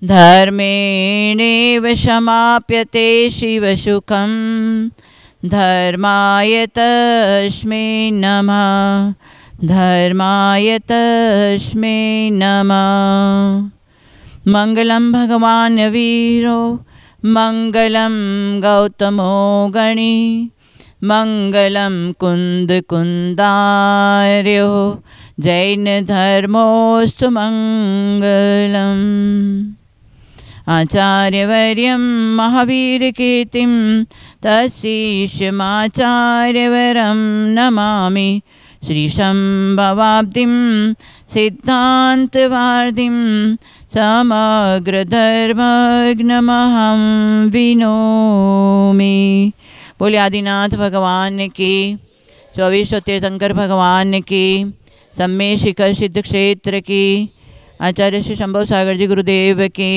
धर्मेणेव समाप्यते शिवसुखं धर्माय तस्मै नमः धर्माय तस्मै नमः। मंगलम भगवान वीरो मंगलम गौतमो गणी मंगलम कुंद कुंदार्यो जैन धर्मोस्तु मंगलम। आचार्यवर्यं महावीरकीर्तिं तत्शिष्यमाचार्यवरं नमामि। श्रीशंभवाब्धिं सिद्धान्तवार्धिं समग्रधर्मग्नमहं विनोमि। बोले आदिनाथ भगवान की, 24 तीर्थंकर भगवान की, सम्मे शिखर सिद्ध क्षेत्र की, आचार्य श्री शंभव सागर जी गुरुदेव की,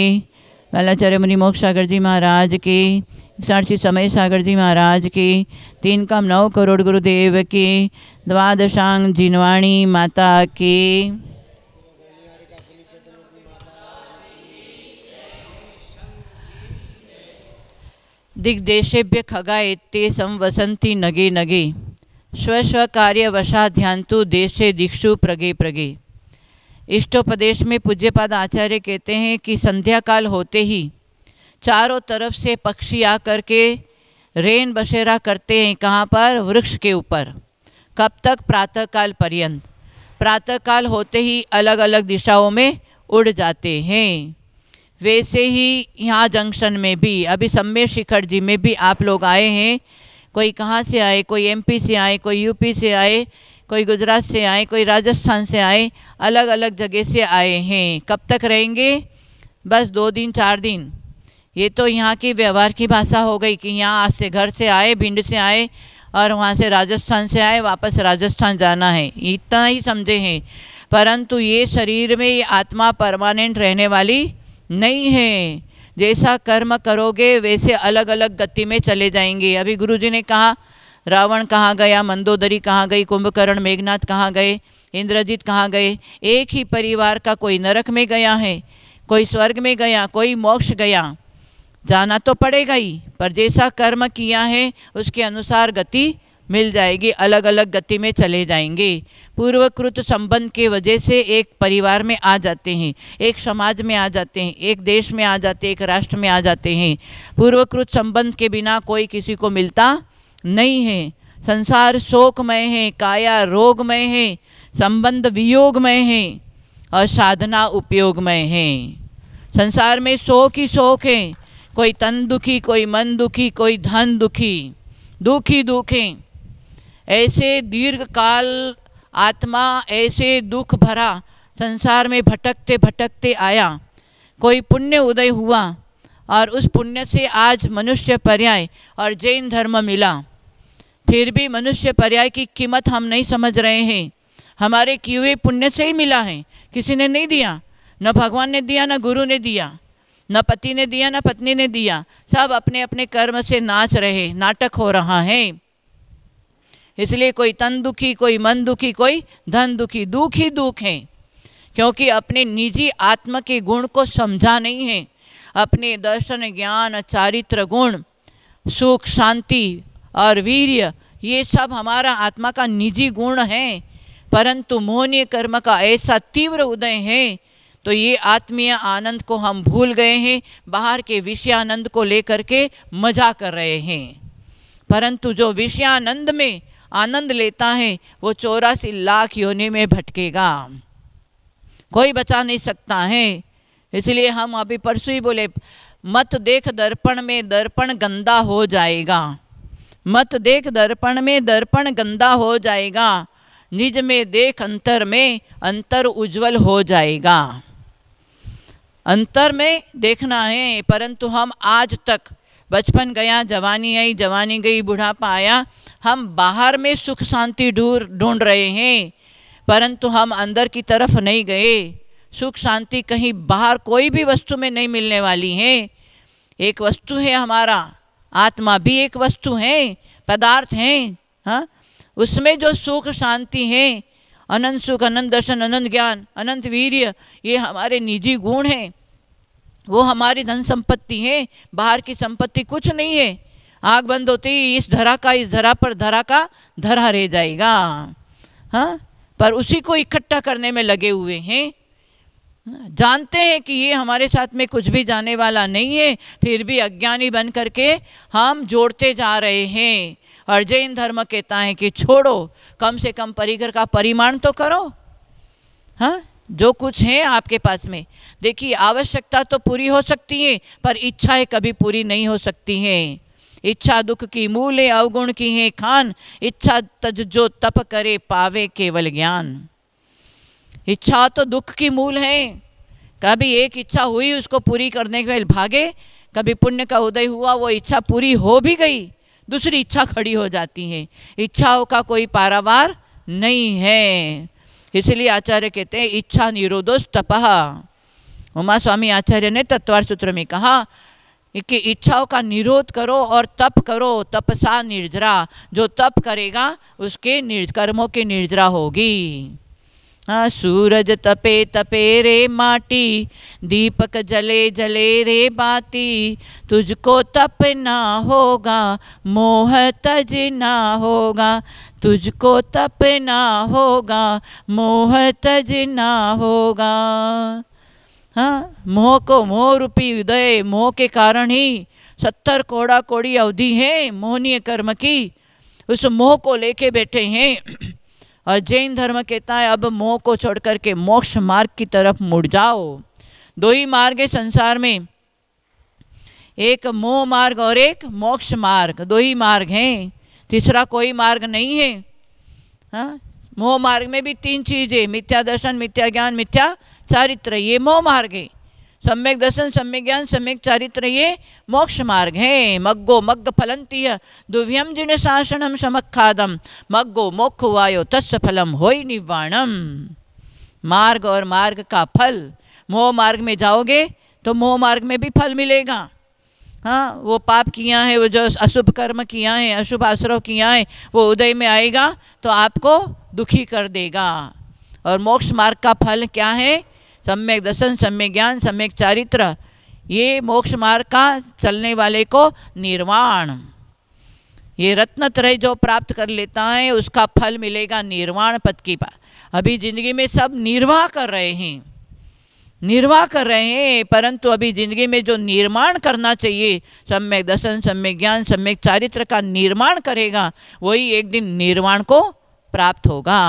बालाचार्य मुनि मोक्ष सागर जी महाराज की, साक्षी समय सागर जी महाराज की, 3 कम 9 करोड़ गुरुदेव की, द्वादशांग जिनवाणी माता की। दिग्देशेभ्य खगायेत्ते संवसन्ति नगे नगे स्व कार्यवशाध्यान्तु देशे दिक्षु प्रगे प्रगे। इष्टोपदेश में पूज्यपाद आचार्य कहते हैं कि संध्या काल होते ही चारों तरफ से पक्षी आकर के रेन बसेरा करते हैं। कहाँ पर? वृक्ष के ऊपर। कब तक? प्रातःकाल पर्यंत। प्रातःकाल होते ही अलग अलग दिशाओं में उड़ जाते हैं। वैसे ही यहाँ जंक्शन में भी, अभी सम्मे शिखर जी में भी आप लोग आए हैं। कोई कहाँ से आए, कोई एमपी से आए, कोई यूपी से आए, कोई गुजरात से आए, कोई राजस्थान से आए, अलग अलग जगह से आए हैं। कब तक रहेंगे? बस 2 दिन 4 दिन। ये तो यहाँ की व्यवहार की भाषा हो गई कि यहाँ आज से घर से आए, भिंड से आए और वहाँ से राजस्थान से आए, वापस राजस्थान जाना है, इतना ही समझे हैं। परंतु ये शरीर में ये आत्मा परमानेंट रहने वाली नहीं है। जैसा कर्म करोगे वैसे अलग अलग गति में चले जाएंगे। अभी गुरुजी ने कहा रावण कहाँ गया, मंदोदरी कहाँ गई, कुंभकर्ण मेघनाथ कहाँ गए, इंद्रजीत कहाँ गए। एक ही परिवार का कोई नरक में गया है, कोई स्वर्ग में गया, कोई मोक्ष गया। जाना तो पड़ेगा ही, पर जैसा कर्म किया है उसके अनुसार गति मिल जाएगी, अलग अलग गति में चले जाएंगे। पूर्वकृत संबंध के वजह से एक परिवार में आ जाते हैं, एक समाज में आ जाते हैं, एक देश में आ जाते हैं, एक राष्ट्र में आ जाते हैं। पूर्वकृत संबंध के बिना कोई किसी को मिलता नहीं है। संसार शोकमय है, काया रोगमय है, संबंध वियोगमय है और साधना उपयोगमय है। संसार में शोक ही शोक है। कोई तन दुखी, कोई मन दुखी, कोई धन दुखी, दुखी दुखे। ऐसे दीर्घ काल आत्मा ऐसे दुख भरा संसार में भटकते भटकते आया। कोई पुण्य उदय हुआ और उस पुण्य से आज मनुष्य पर्याय और जैन धर्म मिला। फिर भी मनुष्य पर्याय की कीमत हम नहीं समझ रहे हैं। हमारे किए हुए पुण्य से ही मिला है, किसी ने नहीं दिया। न भगवान ने दिया, न गुरु ने दिया, न पति ने दिया, न पत्नी ने दिया। सब अपने अपने कर्म से नाच रहे, नाटक हो रहा है। इसलिए कोई तन दुखी, कोई मन दुखी, कोई धन दुखी, दुख ही दुख है। क्योंकि अपने निजी आत्मा के गुण को समझा नहीं है। अपने दर्शन, ज्ञान, चारित्र गुण, सुख, शांति और वीर्य, ये सब हमारा आत्मा का निजी गुण है। परंतु मोहनीय कर्म का ऐसा तीव्र उदय है तो ये आत्मीय आनंद को हम भूल गए हैं। बाहर के विषयानंद को लेकर के मजा कर रहे हैं। परंतु जो विषयानंद में आनंद लेता है वो 84 लाख योनि में भटकेगा, कोई बचा नहीं सकता है। इसलिए हम अभी परसों ही बोले, मत देख दर्पण में, दर्पण गंदा हो जाएगा। मत देख दर्पण में, दर्पण गंदा हो जाएगा। निज में देख अंतर में, अंतर उज्जवल हो जाएगा। अंतर में देखना है। परंतु हम आज तक, बचपन गया, जवानी आई, जवानी गई, बुढ़ापा आया, हम बाहर में सुख शांति ढूंढ रहे हैं। परंतु हम अंदर की तरफ नहीं गए। सुख शांति कहीं बाहर कोई भी वस्तु में नहीं मिलने वाली है। एक वस्तु है हमारा आत्मा, भी एक वस्तु है, पदार्थ है। हाँ, उसमें जो सुख शांति है, अनंत सुख, अनंत दर्शन, अनंत ज्ञान, अनंत वीर्य, ये हमारे निजी गुण हैं। वो हमारी धन संपत्ति है, बाहर की संपत्ति कुछ नहीं है। आँख बंद होती ही इस धरा पर धरा का धरा रह जाएगा। हाँ, पर उसी को इकट्ठा करने में लगे हुए हैं। जानते हैं कि ये हमारे साथ में कुछ भी जाने वाला नहीं है, फिर भी अज्ञानी बन करके हम जोड़ते जा रहे हैं। और जैन धर्म कहता है कि छोड़ो, कम से कम परिकर का परिमाण तो करो। हाँ, जो कुछ है आपके पास में, देखिए आवश्यकता तो पूरी हो सकती है, पर इच्छाएं कभी पूरी नहीं हो सकती हैं। इच्छा दुख की मूल है, अवगुण की है खान, इच्छा तज जो तप करे पावे केवल ज्ञान। इच्छा तो दुख की मूल है। कभी एक इच्छा हुई, उसको पूरी करने के लिए भागे, कभी पुण्य का उदय हुआ, वो इच्छा पूरी हो भी गई, दूसरी इच्छा खड़ी हो जाती है। इच्छाओं का कोई पारावार नहीं है। इसलिए आचार्य कहते हैं इच्छा निरोधोस तपः। उमा स्वामी आचार्य ने तत्वार्थ सूत्र में कहा कि इच्छाओं का निरोध करो और तप करो। तपसा निर्जरा, जो तप करेगा उसके कर्मों की निर्जरा होगी। हाँ, सूरज तपे तपे रे माटी, दीपक जले जले रे बाती, तुझको तप ना होगा मोह तज ना होगा, तुझको तप ना होगा मोह तज ना होगा। हाँ, मोह को, मोह रूपी उदय, मोह के कारण ही 70 कोड़ा कोड़ी अवधि है मोहनीय कर्म की, उस मोह को लेके बैठे हैं। और जैन धर्म कहता है अब मोह को छोड़ करके मोक्ष मार्ग की तरफ मुड़ जाओ। 2 ही मार्ग है संसार में, एक मोह मार्ग और एक मोक्ष मार्ग, 2 ही मार्ग हैं, तीसरा कोई मार्ग नहीं है। हाँ, मोह मार्ग में भी 3 चीज़ें, मिथ्या दर्शन, मिथ्या ज्ञान, मिथ्या चारित्र, ये मोह मार्ग है। सम्यक दर्शन, सम्यक ज्ञान, सम्यक चारित्र, ये मोक्ष मार्ग है। मग्गो मग्ग फलंती दुव्यम जिन शासनम समखादम, मग्गो मोक्ष वायो तस्य फलम होई निवाणम। मार्ग और मार्ग का फल, मोह मार्ग में जाओगे तो मोह मार्ग में भी फल मिलेगा। हाँ, वो पाप किया है, वो जो अशुभ कर्म किया है, अशुभ आश्रव किया है, वो उदय में आएगा तो आपको दुखी कर देगा। और मोक्ष मार्ग का फल क्या है? सम्यक दर्शन, सम्यक ज्ञान, सम्यक चारित्र, ये मोक्ष मार्ग का चलने वाले को निर्वाण, ये रत्नत्रय जो प्राप्त कर लेता है उसका फल मिलेगा निर्वाण पद की बात। अभी जिंदगी में सब निर्वाह कर रहे हैं, निर्वाह कर रहे हैं, परंतु अभी जिंदगी में जो निर्माण करना चाहिए, सम्यक दर्शन, सम्यक ज्ञान, सम्यक चारित्र का निर्माण करेगा, वही एक दिन निर्वाण को प्राप्त होगा।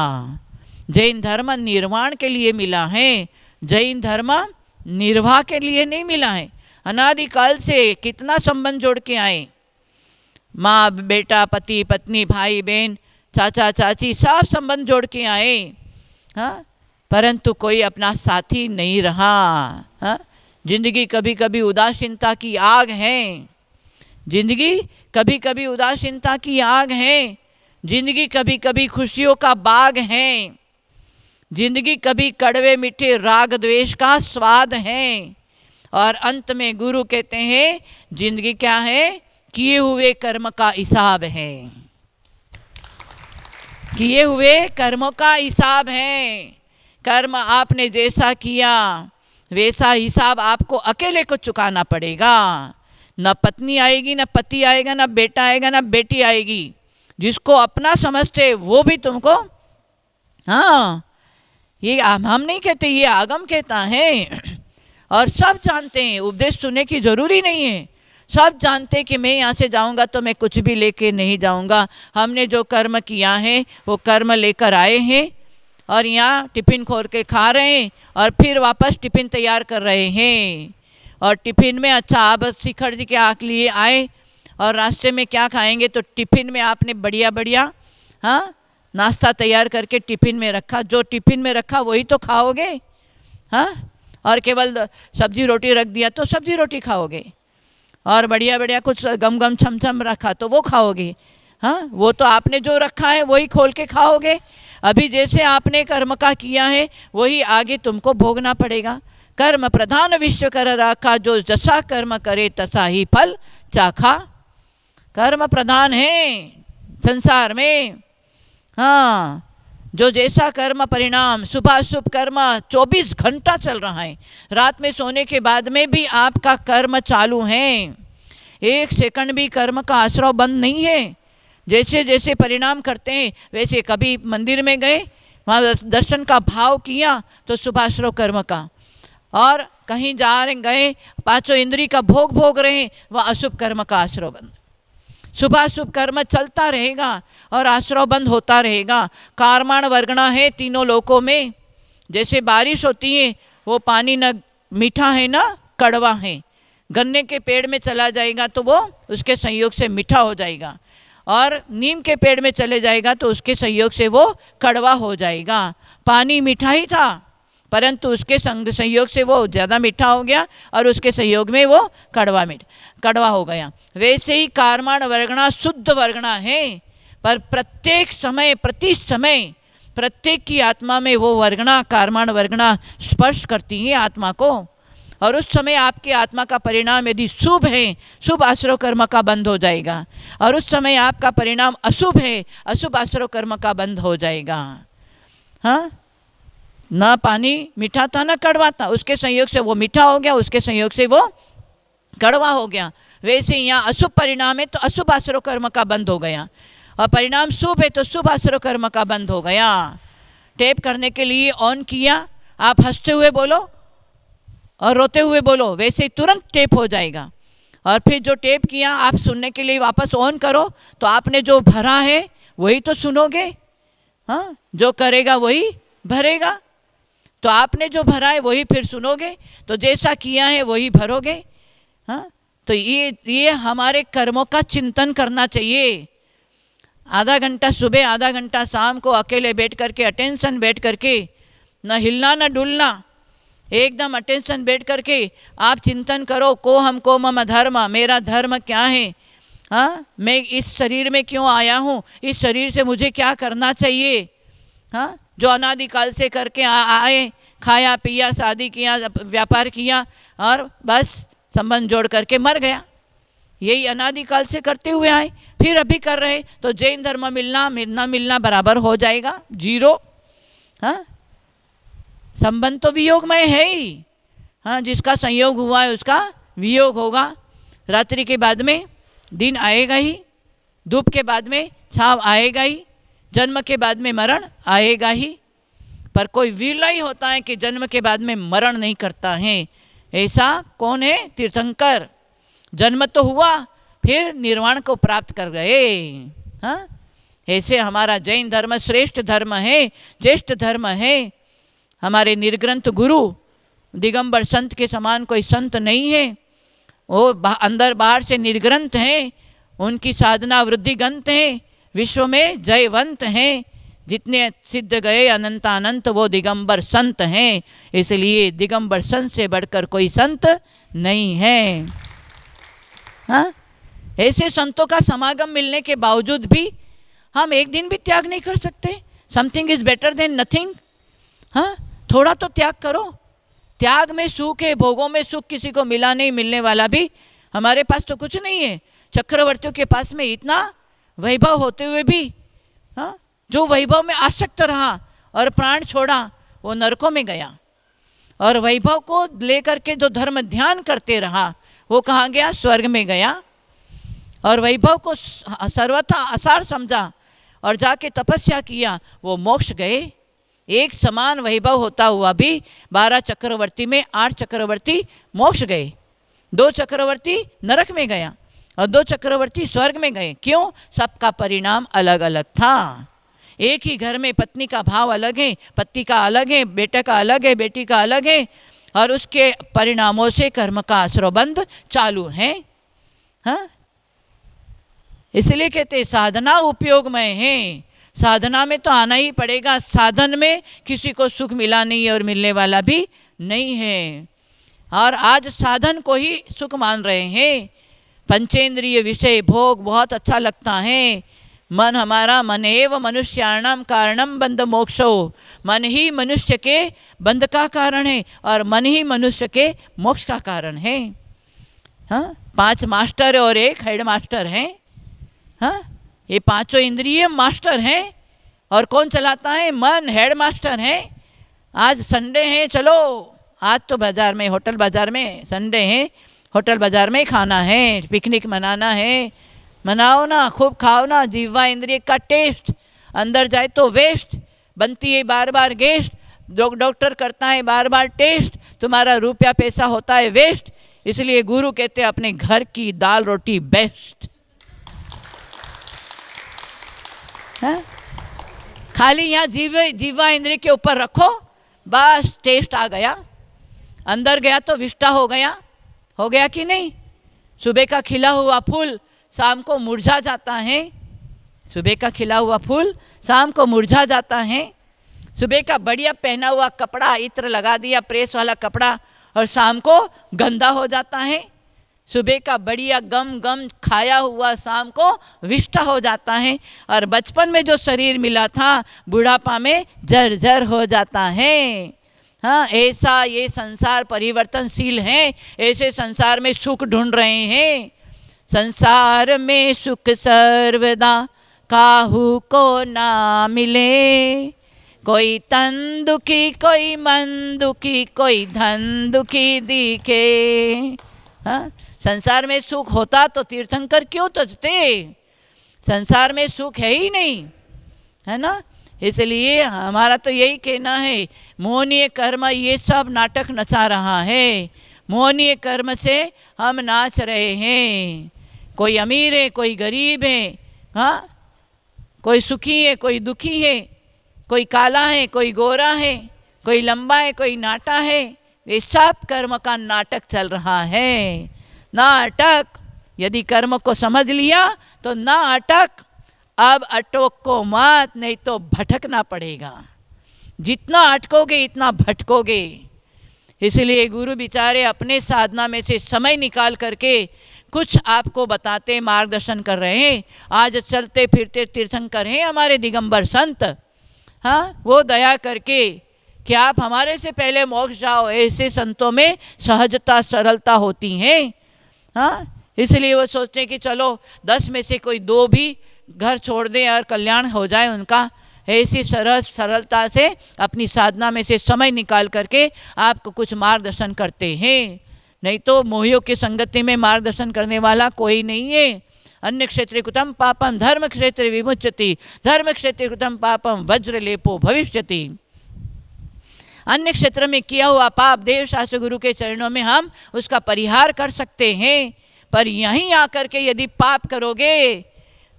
जैन धर्म निर्वाण के लिए मिला है, जैन धर्म निर्वाह के लिए नहीं मिला है। अनादिकाल से कितना संबंध जोड़ के आए, माँ बेटा, पति पत्नी, भाई बहन, चाचा चाची, सब संबंध जोड़ के आए। हाँ, परंतु कोई अपना साथी नहीं रहा। हाँ, जिंदगी कभी कभी उदासीनता की आग है, जिंदगी कभी कभी उदासीनता की आग है, जिंदगी कभी कभी खुशियों का बाग है, जिंदगी कभी कड़वे मीठे राग द्वेष का स्वाद है। और अंत में गुरु कहते हैं जिंदगी क्या है? किए हुए कर्म का हिसाब है, किए हुए कर्मों का हिसाब है। कर्म आपने जैसा किया वैसा हिसाब आपको अकेले को चुकाना पड़ेगा। न पत्नी आएगी, न पति आएगा, न बेटा आएगा, न बेटी आएगी। जिसको अपना समझते वो भी तुमको, हाँ, ये हम नहीं कहते, ये आगम कहता है। और सब जानते हैं, उपदेश सुनने की जरूरी नहीं है, सब जानते हैं कि मैं यहाँ से जाऊँगा तो मैं कुछ भी लेके नहीं जाऊँगा। हमने जो कर्म किया है वो कर्म लेकर आए हैं और यहाँ टिफ़िन खोल के खा रहे हैं और फिर वापस टिफ़िन तैयार कर रहे हैं। और टिफ़िन में, अच्छा आप शिखर जी के आँख लिए आए और रास्ते में क्या खाएंगे, तो टिफ़िन में आपने बढ़िया बढ़िया, हाँ, नाश्ता तैयार करके टिफ़िन में रखा, जो टिफ़िन में रखा वही तो खाओगे। हाँ, और केवल सब्जी रोटी रख दिया तो सब्जी रोटी खाओगे, और बढ़िया बढ़िया कुछ गम गम छम छम रखा तो वो खाओगे। हाँ, वो तो आपने जो रखा है वही खोल के खाओगे। अभी जैसे आपने कर्म का किया है वही आगे तुमको भोगना पड़ेगा। कर्म प्रधान विश्व कर राखा, जो जैसा कर्म करे तसा ही फल चाखा। कर्म प्रधान है संसार में। हाँ, जो जैसा कर्म परिणाम सुबह शुभ कर्म 24 घंटा चल रहा है, रात में सोने के बाद में भी आपका कर्म चालू है। एक सेकंड भी कर्म का आश्रव बंद नहीं है। जैसे जैसे परिणाम करते हैं वैसे, कभी मंदिर में गए वहाँ दर्शन का भाव किया तो शुभाश्रव कर्म का, और कहीं जा रहे गए पांचों इंद्री का भोग भोग रहे वह अशुभ कर्म का आश्रव बंद। शुभाशुभ कर्म चलता रहेगा और आश्रव बंद होता रहेगा। कार्माण वर्गणा है तीनों लोकों में। जैसे बारिश होती है वो पानी न मीठा है ना कड़वा है। गन्ने के पेड़ में चला जाएगा तो वो उसके संयोग से मीठा हो जाएगा, और नीम के पेड़ में चले जाएगा तो उसके संयोग से वो कड़वा हो जाएगा। पानी मीठा ही था परंतु उसके संयोग से वो ज़्यादा मीठा हो गया और उसके संयोग में वो कड़वा हो गया। वैसे ही कार्माण वर्गणा शुद्ध वर्गणा है, पर प्रत्येक समय प्रति समय प्रत्येक की आत्मा में वो वर्गणा कार्माण वर्गणा स्पर्श करती है आत्मा को, और उस समय आपकी आत्मा का परिणाम यदि शुभ है, शुभ आश्रव कर्म का बंद हो जाएगा, और उस समय आपका परिणाम अशुभ है, अशुभ आश्रव कर्म का बंद हो जाएगा। हाँ, ना पानी मीठा था ना कड़वा था, उसके संयोग से वो मीठा हो गया, उसके संयोग से वो कड़वा हो गया। वैसे यहाँ अशुभ परिणाम है तो अशुभ आश्रव कर्म का बंद हो गया, और परिणाम शुभ है तो शुभ आश्रव कर्म का बंद हो गया। टेप करने के लिए ऑन किया, आप हंसते हुए बोलो और रोते हुए बोलो, वैसे ही तुरंत टेप हो जाएगा। और फिर जो टेप किया आप सुनने के लिए वापस ऑन करो तो आपने जो भरा है वही तो सुनोगे। हाँ, जो करेगा वही भरेगा, तो आपने जो भरा है वही फिर सुनोगे, तो जैसा किया है वही भरोगे। हाँ, तो ये हमारे कर्मों का चिंतन करना चाहिए। आधा घंटा सुबह आधा घंटा शाम को अकेले बैठ करके अटेंशन बैठ करके, न हिलना न डुलना, एकदम अटेंशन बैठ करके आप चिंतन करो, को हमको मम धर्म, मेरा धर्म क्या है। हाँ, मैं इस शरीर में क्यों आया हूँ, इस शरीर से मुझे क्या करना चाहिए। हाँ, जो अनादिकाल से करके आए, खाया पिया शादी किया व्यापार किया और बस संबंध जोड़ करके मर गया, यही अनादिकाल से करते हुए आए, फिर अभी कर रहे, तो जैन धर्म मिलना न मिलना बराबर हो जाएगा, जीरो। हाँ, संबंध तो वियोगमय है ही। हाँ, जिसका संयोग हुआ है उसका वियोग होगा। रात्रि के बाद में दिन आएगा ही, धूप के बाद में छाव आएगा ही, जन्म के बाद में मरण आएगा ही। पर कोई विलय होता है कि जन्म के बाद में मरण नहीं करता है। ऐसा कौन है? तीर्थंकर। जन्म तो हुआ फिर निर्वाण को प्राप्त कर गए। हाँ, ऐसे हमारा जैन धर्म श्रेष्ठ धर्म है, ज्येष्ठ धर्म है। हमारे निर्ग्रंथ गुरु दिगंबर संत के समान कोई संत नहीं है, वो अंदर बाहर से निर्ग्रंथ हैं, उनकी साधना वृद्धिगंत है, विश्व में जयवंत हैं। जितने सिद्ध गए अनंतानंत वो दिगंबर संत हैं, इसलिए दिगंबर संत से बढ़कर कोई संत नहीं है। हाँ, ऐसे संतों का समागम मिलने के बावजूद भी हम एक दिन भी त्याग नहीं कर सकते। Something is better than nothing. हाँ, थोड़ा तो त्याग करो। त्याग में सुख है, भोगों में सुख किसी को मिला नहीं, मिलने वाला भी। हमारे पास तो कुछ नहीं है। चक्रवर्तियों के पास में इतना वैभव होते हुए भी, हाँ, जो वैभव में आसक्त रहा और प्राण छोड़ा वो नरकों में गया, और वैभव को लेकर के जो धर्म ध्यान करते रहा वो कहाँ गया? स्वर्ग में गया। और वैभव को सर्वथा असार समझा और जाके तपस्या किया, वो मोक्ष गए। एक समान वैभव होता हुआ भी 12 चक्रवर्ती में 8 चक्रवर्ती मोक्ष गए, 2 चक्रवर्ती नरक में गया और 2 चक्रवर्ती स्वर्ग में गए। क्यों? सबका परिणाम अलग अलग था। एक ही घर में पत्नी का भाव अलग है, पति का अलग है, बेटे का अलग है, बेटी का अलग है, और उसके परिणामों से कर्म का आश्रयबंध चालू है। हाँ, इसलिए कहते साधना उपयोगमय है। साधना में तो आना ही पड़ेगा। साधन में किसी को सुख मिला नहीं और मिलने वाला भी नहीं है, और आज साधन को ही सुख मान रहे हैं। पंचेंद्रिय विषय भोग बहुत अच्छा लगता है। मन हमारा मन एव मनुष्याणाम कारणम बंध मोक्षो। मन ही मनुष्य के बंध का कारण है और मन ही मनुष्य के मोक्ष का कारण है। हाँ, 5 मास्टर और 1 हेड मास्टर हैं। हाँ, ये 5 इंद्रिय मास्टर हैं और कौन चलाता है? मन, हेड मास्टर है। आज संडे है, चलो आज तो बाज़ार में, होटल बाज़ार में संडे है, होटल बाज़ार में खाना है, पिकनिक मनाना है, मनाओ ना, खूब खाओ ना। जीवा इंद्रिय का टेस्ट, अंदर जाए तो वेस्ट, बनती है बार बार गेस्ट, डॉक्टर करता है बार बार टेस्ट, तुम्हारा रुपया पैसा होता है वेस्ट। इसलिए गुरु कहते हैं अपने घर की दाल रोटी बेस्ट। हाँ? खाली यहाँ जीवा इंद्रिय के ऊपर रखो, बस टेस्ट आ गया, अंदर गया तो विष्टा हो गया कि नहीं? सुबह का खिला हुआ फूल शाम को मुरझा जाता है, सुबह का खिला हुआ फूल शाम को मुरझा जाता है। सुबह का बढ़िया पहना हुआ कपड़ा, इत्र लगा दिया प्रेस वाला कपड़ा, और शाम को गंदा हो जाता है। सुबह का बढ़िया गम खाया हुआ शाम को विष्टा हो जाता है। और बचपन में जो शरीर मिला था बुढ़ापा में जर्जर हो जाता है। हाँ, ऐसा ये संसार परिवर्तनशील है, ऐसे संसार में सुख ढूंढ रहे हैं। संसार में सुख सर्वदा काहू को ना मिले, कोई तन दुखी कोई मन दुखी कोई धन दुखी दिखे। हाँ, संसार में सुख होता तो तीर्थंकर क्यों तजते? संसार में सुख है ही नहीं, है ना। इसलिए हमारा तो यही कहना है, मोहनीय कर्म ये सब नाटक नचा रहा है। मोहनीय कर्म से हम नाच रहे हैं। कोई अमीर है, कोई गरीब है, हाँ, कोई सुखी है, कोई दुखी है, कोई काला है, कोई गोरा है, कोई लंबा है, कोई नाटा है। ये सब कर्म का नाटक चल रहा है। नाटक, यदि कर्म को समझ लिया तो नाटक। अब अटोक को मत, नहीं तो भटकना पड़ेगा। जितना अटकोगे इतना भटकोगे। इसलिए गुरु बेचारे अपने साधना में से समय निकाल करके कुछ आपको बताते, मार्गदर्शन कर रहे हैं। आज चलते फिरते तीर्थंकर हैं हमारे दिगंबर संत। हाँ, वो दया करके कि आप हमारे से पहले मोक्ष जाओ, ऐसे संतों में सहजता सरलता होती है। हाँ, इसलिए वो सोचते हैं कि चलो 10 में से कोई 2 भी घर छोड़ दें और कल्याण हो जाए उनका। ऐसी सरलता से अपनी साधना में से समय निकाल करके आपको कुछ मार्गदर्शन करते हैं। नहीं तो मोहियों की संगति में मार्गदर्शन करने वाला कोई नहीं है। अन्य क्षेत्रे कृतं पापम धर्म क्षेत्रे विमुच्यति, धर्म क्षेत्रे कृतं पापम वज्र लेपो भविष्यति। अन्य क्षेत्र में किया हुआ पाप देव शास्त्र गुरु के चरणों में हम उसका परिहार कर सकते हैं, पर यहीं आकर के यदि पाप करोगे,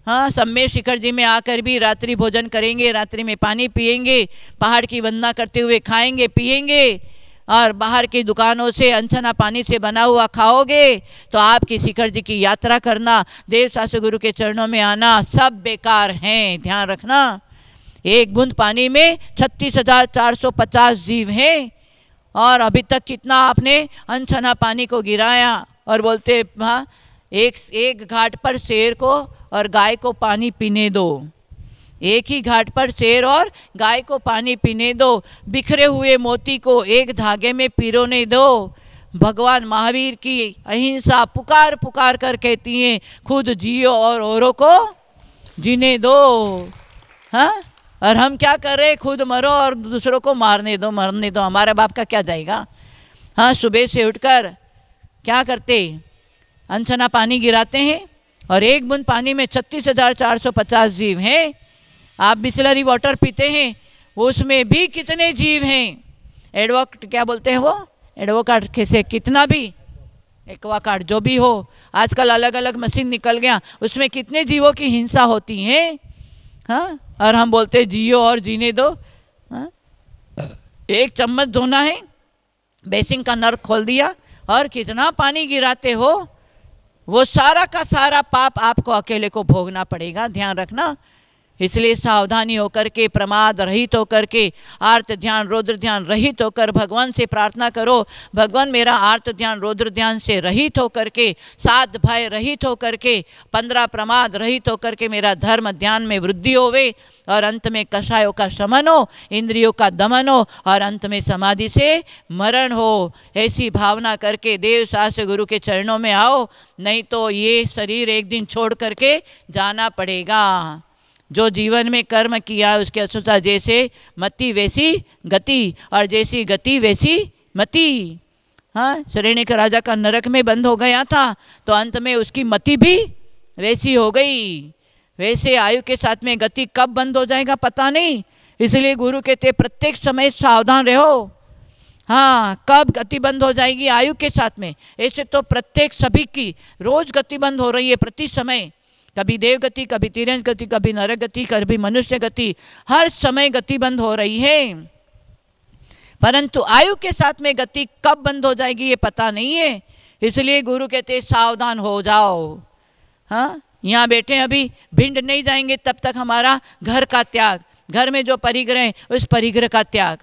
हाँ, सम्मेद शिखर जी में आकर भी रात्रि भोजन करेंगे, रात्रि में पानी पिएंगे, पहाड़ की वंदना करते हुए खाएंगे पिएंगे, और बाहर की दुकानों से अनछना पानी से बना हुआ खाओगे, तो आपकी शिखर जी की यात्रा करना, देव शास्त्र गुरु के चरणों में आना सब बेकार हैं। ध्यान रखना, एक बूंद पानी में 36,450 जीव हैं, और अभी तक कितना आपने अनछना पानी को गिराया। और बोलते हाँ, एक घाट पर शेर को और गाय को पानी पीने दो, एक ही घाट पर शेर और गाय को पानी पीने दो, बिखरे हुए मोती को एक धागे में पिरोने दो। भगवान महावीर की अहिंसा पुकार पुकार कर कहती हैं, खुद जियो और औरों को जीने दो। हाँ, और हम क्या कर रहे? खुद मरो और दूसरों को मरने दो। हमारे बाप का क्या जाएगा? हाँ, सुबह से उठकर क्या करते? अनछना पानी गिराते हैं, और एक बूंद पानी में 36,450 जीव हैं। आप बिस्लरी वाटर पीते हैं, उसमें भी कितने जीव हैं? एडवोकेट क्या बोलते हैं वो, एडवोकेट से कितना भी एक्वाकार्ड जो भी हो, आजकल अलग अलग मशीन निकल गया, उसमें कितने जीवों की हिंसा होती है। हाँ, और हम बोलते जियो और जीने दो। हाँ, एक चम्मच धोना है, बेसिन का नल खोल दिया और कितना पानी गिराते हो, वो सारा का सारा पाप आपको अकेले को भोगना पड़ेगा। ध्यान रखना। इसलिए सावधानी होकर के, प्रमाद रहित होकर के, आर्त ध्यान रौद्र ध्यान रहित होकर भगवान से प्रार्थना करो, भगवान मेरा आर्त ध्यान रौद्र ध्यान से रहित होकर के, 7 भय रहित होकर के, 15 प्रमाद रहित होकर के मेरा धर्म ध्यान में वृद्धि होवे, और अंत में कषायों का शमन हो, इंद्रियों का दमन हो, और अंत में समाधि से मरण हो। ऐसी भावना करके देव शास्त्र गुरु के चरणों में आओ, नहीं तो ये शरीर एक दिन छोड़ करके जाना पड़ेगा। जो जीवन में कर्म किया उसके अनुसार जैसे मति वैसी गति, और जैसी गति वैसी मति। हाँ, शरण्य राजा का नरक में बंद हो गया था, तो अंत में उसकी मति भी वैसी हो गई। वैसे आयु के साथ में गति कब बंद हो जाएगा पता नहीं, इसलिए गुरु कहते प्रत्येक समय सावधान रहो। हाँ, कब गति बंद हो जाएगी आयु के साथ में, ऐसे तो प्रत्येक सभी की रोज गति बंद हो रही है प्रति समय। कभी देव गति, कभी तिरंज गति, कभी नरक गति, कभी मनुष्य गति, हर समय गति बंद हो रही है। परंतु आयु के साथ में गति कब बंद हो जाएगी ये पता नहीं है, इसलिए गुरु कहते सावधान हो जाओ। हाँ, यहाँ बैठे अभी भिंड नहीं जाएंगे तब तक हमारा घर का त्याग, घर में जो परिग्रह है उस परिग्रह का त्याग।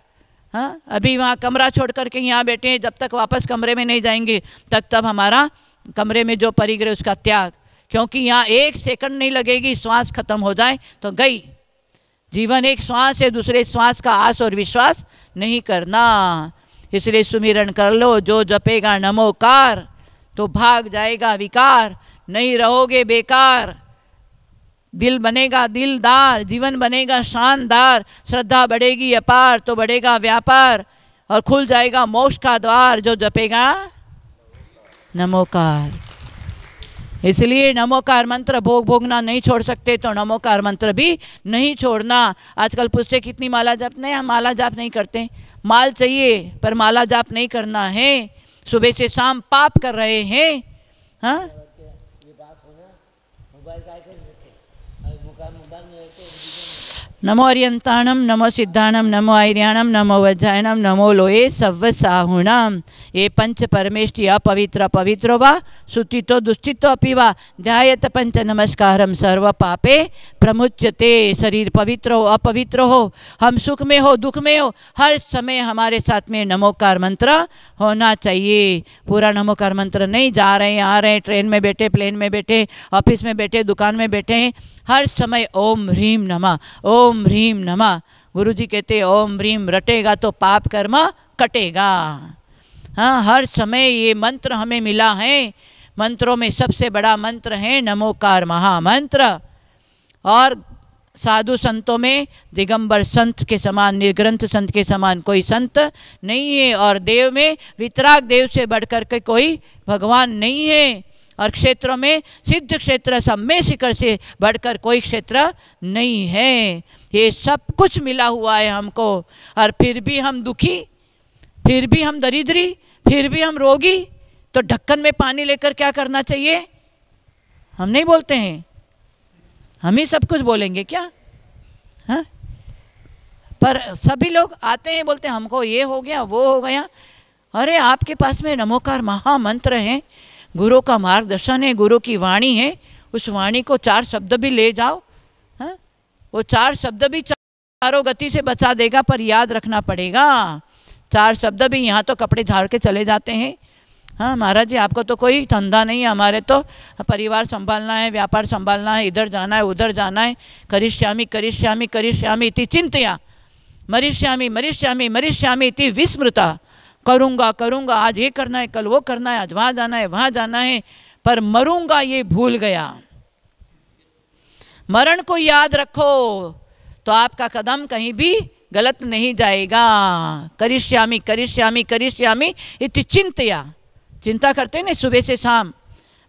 हाँ, अभी वहाँ कमरा छोड़ करके यहाँ बैठे हैं, जब तक वापस कमरे में नहीं जाएंगे तब हमारा कमरे में जो परिग्रह उसका त्याग, क्योंकि यहाँ एक सेकंड नहीं लगेगी, श्वास खत्म हो जाए तो गई। जीवन एक श्वास है, दूसरे श्वास का आस और विश्वास नहीं करना। इसलिए सुमिरन कर लो, जो जपेगा नमोकार तो भाग जाएगा विकार, नहीं रहोगे बेकार। दिल बनेगा दिलदार, जीवन बनेगा शानदार, श्रद्धा बढ़ेगी अपार तो बढ़ेगा व्यापार, और खुल जाएगा मोक्ष का द्वार जो जपेगा नमोकार। इसलिए नमोकार मंत्र भोगना नहीं छोड़ सकते, तो नमोकार मंत्र भी नहीं छोड़ना। आजकल पूछते कितनी माला जाप, नहीं हम माला जाप नहीं करते। माल चाहिए पर माला जाप नहीं करना है, सुबह से शाम पाप कर रहे हैं। हाँ, नमो अरियंताणम, नमो सिद्धाणम, नमो आर्याणम, नमो वज्रायणम, नमो लोए सव्व साहुणम। ये पंच परमेष्टि अपवित्र पवित्रो वा सुतितो दुष्टितो अपि वा ध्यायत पंच नमस्कारम सर्व पापे प्रमुच्यते। शरीर पवित्र हो अपवित्र हो, हम सुख में हो दुख में हो, हर समय हमारे साथ में नमोकार मंत्र होना चाहिए। पूरा नमोकार मंत्र नहीं, जा रहे हैं आ रहे हैं, ट्रेन में बैठे, प्लेन में बैठे, ऑफिस में बैठे, दुकान में बैठे हैं, हर समय ओम ह्रीम नमः, ओम ह्रीम नमः। गुरु जी कहते ओम ह्रीम रटेगा तो पाप कर्म कटेगा। हाँ, हर समय ये मंत्र हमें मिला है। मंत्रों में सबसे बड़ा मंत्र है नमोकार महामंत्र। और साधु संतों में दिगंबर संत के समान, निर्ग्रंथ संत के समान कोई संत नहीं है, और देव में वितराग देव से बढ़कर के कोई भगवान नहीं है, और क्षेत्रों में सिद्ध क्षेत्र सब में शिखर से बढ़कर कोई क्षेत्र नहीं है। ये सब कुछ मिला हुआ है हमको, और फिर भी हम दुखी, फिर भी हम दरिद्री, फिर भी हम रोगी, तो ढक्कन में पानी लेकर क्या करना चाहिए? हम नहीं बोलते हैं, हम ही सब कुछ बोलेंगे क्या? हाँ, पर सभी लोग आते हैं बोलते हैं हमको ये हो गया वो हो गया। अरे आपके पास में नमोकार महामंत्र है, गुरु का मार्गदर्शन है, गुरु की वाणी है, उस वाणी को 4 शब्द भी ले जाओ। हाँ, वो 4 शब्द भी चारों गति से बचा देगा, पर याद रखना पड़ेगा। 4 शब्द भी, यहाँ तो कपड़े झाड़ के चले जाते हैं। हाँ महाराज जी, आपको तो कोई धंधा नहीं है, हमारे तो परिवार संभालना है, व्यापार संभालना है, इधर जाना है उधर जाना है। करिष्यामि करिष्यामि करिष्यामि इति चिंतया, मरिष्यामि मरिष्यामि मरिष्यामि इति विस्मृता। करूँगा करूँगा, आज ये करना है, कल वो करना है, आज वहाँ जाना है वहाँ जाना है, पर मरूंगा ये भूल गया। मरण को याद रखो तो आपका कदम कहीं भी गलत नहीं जाएगा। करिष्यामि करिष्यामि करिष्यामि इति चिंतया, चिंता करते ना सुबह से शाम।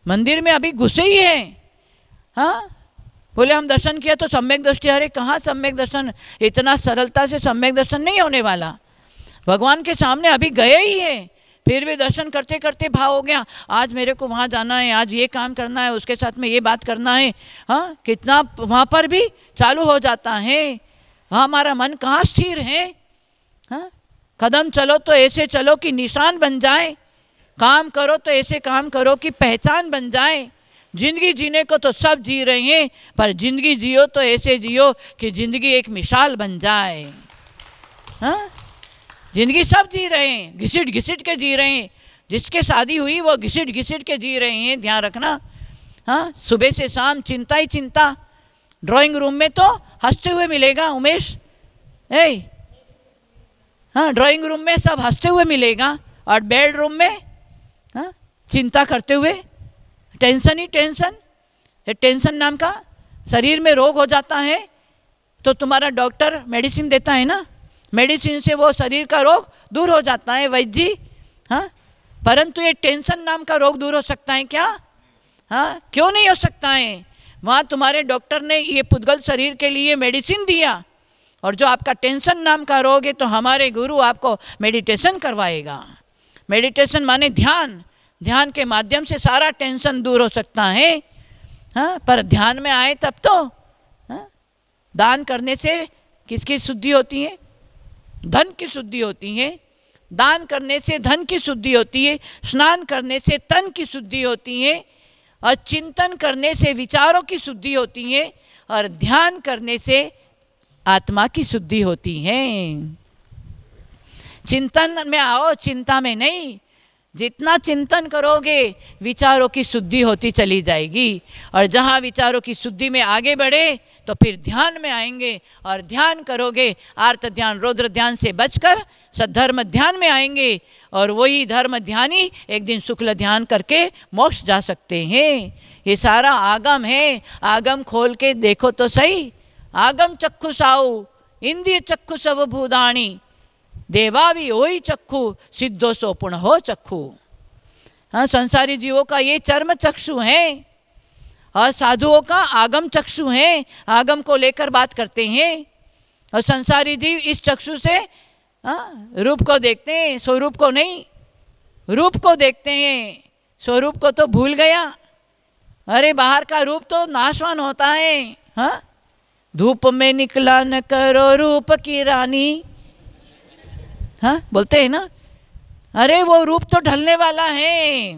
मंदिर में अभी घुसे ही हैं, हाँ बोले हम दर्शन किया तो सम्यक दृष्टि। अरे कहाँ सम्यक दर्शन, इतना सरलता से सम्यक दर्शन नहीं होने वाला। भगवान के सामने अभी गए ही हैं, फिर भी दर्शन करते करते भाव हो गया, आज मेरे को वहाँ जाना है, आज ये काम करना है, उसके साथ में ये बात करना है। हाँ, कितना वहाँ पर भी चालू हो जाता है। हाँ, हमारा मन कहाँ स्थिर है। हाँ, कदम चलो तो ऐसे चलो कि निशान बन जाए, काम करो तो ऐसे काम करो कि पहचान बन जाए। जिंदगी जीने को तो सब जी रहे हैं, पर जिंदगी जियो तो ऐसे जियो कि जिंदगी एक मिसाल बन जाए। हाँ, जिंदगी सब जी रहे हैं, घिसिट घिसिट के जी रहे हैं। जिसके शादी हुई वो घिसिट घिसिट के जी रहे हैं, ध्यान रखना। हाँ, सुबह से शाम चिंता ही चिंता। ड्राइंग रूम में तो हंसते हुए मिलेगा उमेश, हाँ ड्राइंग रूम में सब हंसते हुए मिलेगा, और बेडरूम में हाँ चिंता करते हुए, टेंशन ही टेंशन। टेंशन नाम का शरीर में रोग हो जाता है तो तुम्हारा डॉक्टर मेडिसिन देता है ना, मेडिसिन से वो शरीर का रोग दूर हो जाता है वैद्य जी। हाँ, परंतु ये टेंशन नाम का रोग दूर हो सकता है क्या? हाँ, क्यों नहीं हो सकता है? वहाँ तुम्हारे डॉक्टर ने ये पुद्गल शरीर के लिए मेडिसिन दिया, और जो आपका टेंशन नाम का रोग है तो हमारे गुरु आपको मेडिटेशन करवाएगा। मेडिटेशन माने ध्यान, ध्यान के माध्यम से सारा टेंशन दूर हो सकता है। हाँ, पर ध्यान में आए तब तो। हाँ, दान करने से किसकी शुद्धि होती है? धन की शुद्धि होती है। दान करने से धन की शुद्धि होती है, स्नान करने से तन की शुद्धि होती है, और चिंतन करने से विचारों की शुद्धि होती है, और ध्यान करने से आत्मा की शुद्धि होती है। चिंतन में आओ, चिंता में नहीं। जितना चिंतन करोगे विचारों की शुद्धि होती चली जाएगी, और जहाँ विचारों की शुद्धि में आगे बढ़े तो फिर ध्यान में आएंगे, और ध्यान करोगे आर्त ध्यान रौद्र ध्यान से बचकर सद्धर्म ध्यान में आएंगे, और वही धर्म ध्यानी एक दिन शुक्ल ध्यान करके मोक्ष जा सकते हैं। ये सारा आगम है, आगम खोल के देखो तो सही। आगम चक्षु साऊ इंद्रिय चक्षु सब भूदाणी, देवावी ओई चक्षु सिद्धो सो पुण्य हो चक्षु। हाँ, संसारी जीवों का ये चर्म चक्षु है, और साधुओं का आगम चक्षु है। आगम को लेकर बात करते हैं, और संसारी जीव इस चक्षु से रूप को देखते हैं, स्वरूप को नहीं। रूप को देखते हैं, स्वरूप को तो भूल गया। अरे बाहर का रूप तो नाशवान होता है। हाँ, धूप में निकला न करो रूप की रानी। हाँ, बोलते हैं ना, अरे वो रूप तो ढलने वाला है।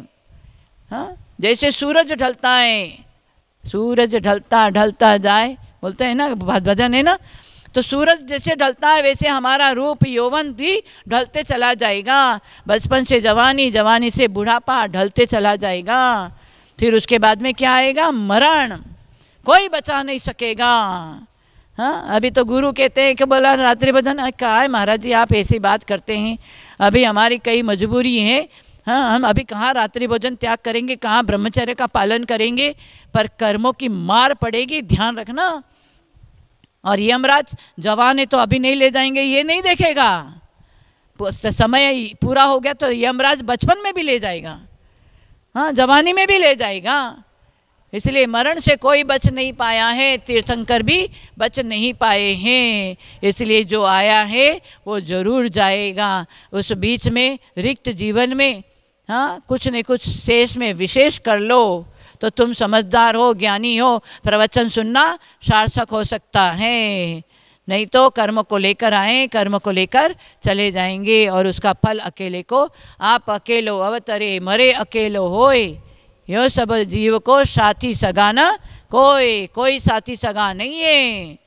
हाँ, जैसे सूरज ढलता है, सूरज ढलता ढलता जाए, बोलते हैं ना, भजन है ना। तो सूरज जैसे ढलता है वैसे हमारा रूप यौवन भी ढलते चला जाएगा। बचपन से जवानी, जवानी से बुढ़ापा ढलते चला जाएगा। फिर उसके बाद में क्या आएगा? मरण। कोई बचा नहीं सकेगा। हाँ, अभी तो गुरु कहते हैं कि बोला रात्रि भजन, कहा है महाराज जी आप ऐसी बात करते हैं, अभी हमारी कई मजबूरी है। हाँ, हम अभी कहाँ रात्रि भोजन त्याग करेंगे, कहाँ ब्रह्मचर्य का पालन करेंगे, पर कर्मों की मार पड़ेगी, ध्यान रखना। और यमराज जवान है तो अभी नहीं ले जाएंगे, ये नहीं देखेगा। समय पूरा हो गया तो यमराज बचपन में भी ले जाएगा, हाँ, जवानी में भी ले जाएगा। इसलिए मरण से कोई बच नहीं पाया है, तीर्थंकर भी बच नहीं पाए हैं। इसलिए जो आया है वो जरूर जाएगा। उस बीच में रिक्त जीवन में हाँ कुछ न कुछ शेष में विशेष कर लो तो तुम समझदार हो, ज्ञानी हो, प्रवचन सुनना सार्थक हो सकता है। नहीं तो कर्म को लेकर आए, कर्म को लेकर चले जाएंगे, और उसका फल अकेले को आप अकेलो अवतरे मरे अकेलो होए। यो सब जीव को साथी सगा न कोई, कोई साथी सगा नहीं है।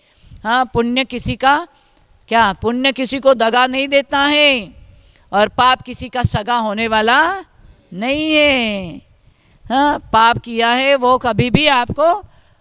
हाँ, पुण्य किसी का क्या, पुण्य किसी को दगा नहीं देता है, और पाप किसी का सगा होने वाला नहीं है। हाँ, पाप किया है वो कभी भी आपको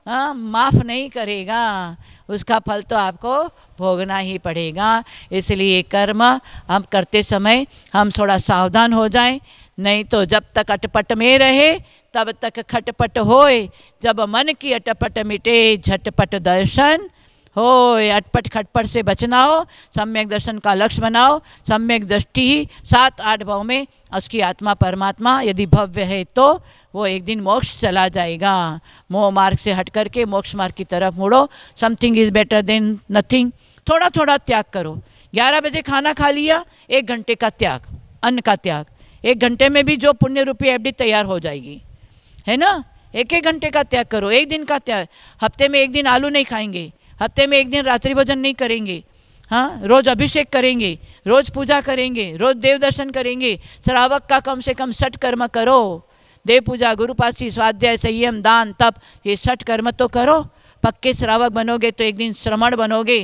हाँ माफ़ नहीं करेगा, उसका फल तो आपको भोगना ही पड़ेगा। इसलिए कर्म हम करते समय हम थोड़ा सावधान हो जाएं, नहीं तो जब तक अटपट में रहे तब तक खटपट होए। जब मन की अटपट मिटे झटपट दर्शन होए। अटपट खटपट से बचना हो, सम्यक दर्शन का लक्ष्य बनाओ। सम्यक दृष्टि ही 7-8 भाव में उसकी आत्मा परमात्मा यदि भव्य है तो वो एक दिन मोक्ष चला जाएगा। मोह मार्ग से हट करके मोक्ष मार्ग की तरफ मुड़ो। Something is better than nothing. थोड़ा थोड़ा त्याग करो। 11 बजे खाना खा लिया, 1 घंटे का त्याग, अन्न का त्याग। 1 घंटे में भी जो पुण्य रूपी एफडी तैयार हो जाएगी, है ना। 1-1 घंटे का त्याग करो, 1 दिन का त्याग। हफ्ते में 1 दिन आलू नहीं खाएंगे, हफ्ते में 1 दिन रात्रि भोजन नहीं करेंगे। हाँ, रोज़ अभिषेक करेंगे, रोज़ पूजा करेंगे, रोज़ देव दर्शन करेंगे। श्रावक का कम से कम 60 कर्म करो। देव पूजा, गुरुपाशी, स्वाध्याय, संयम, दान, तप, ये 60 कर्म तो करो। पक्के श्रावक बनोगे तो एक दिन श्रमण बनोगे,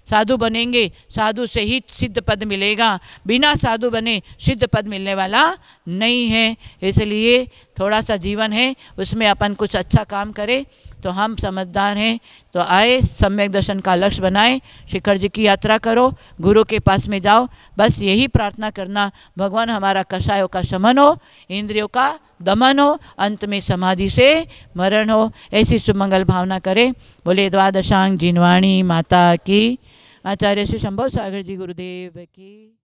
साधु बनेंगे। साधु से ही सिद्ध पद मिलेगा, बिना साधु बने सिद्ध पद मिलने वाला नहीं है। इसलिए थोड़ा सा जीवन है, उसमें अपन कुछ अच्छा काम करें तो हम समझदार हैं। तो आए, सम्यक दर्शन का लक्ष्य बनाएं, शिखर जी की यात्रा करो, गुरु के पास में जाओ। बस यही प्रार्थना करना, भगवान हमारा कषायों का शमन हो, इंद्रियों का दमन हो, अंत में समाधि से मरण हो। ऐसी सुमंगल भावना करें। बोले द्वादशांग जिनवाणी माता की। आचार्य श्री शंभव सागर जी गुरुदेव की।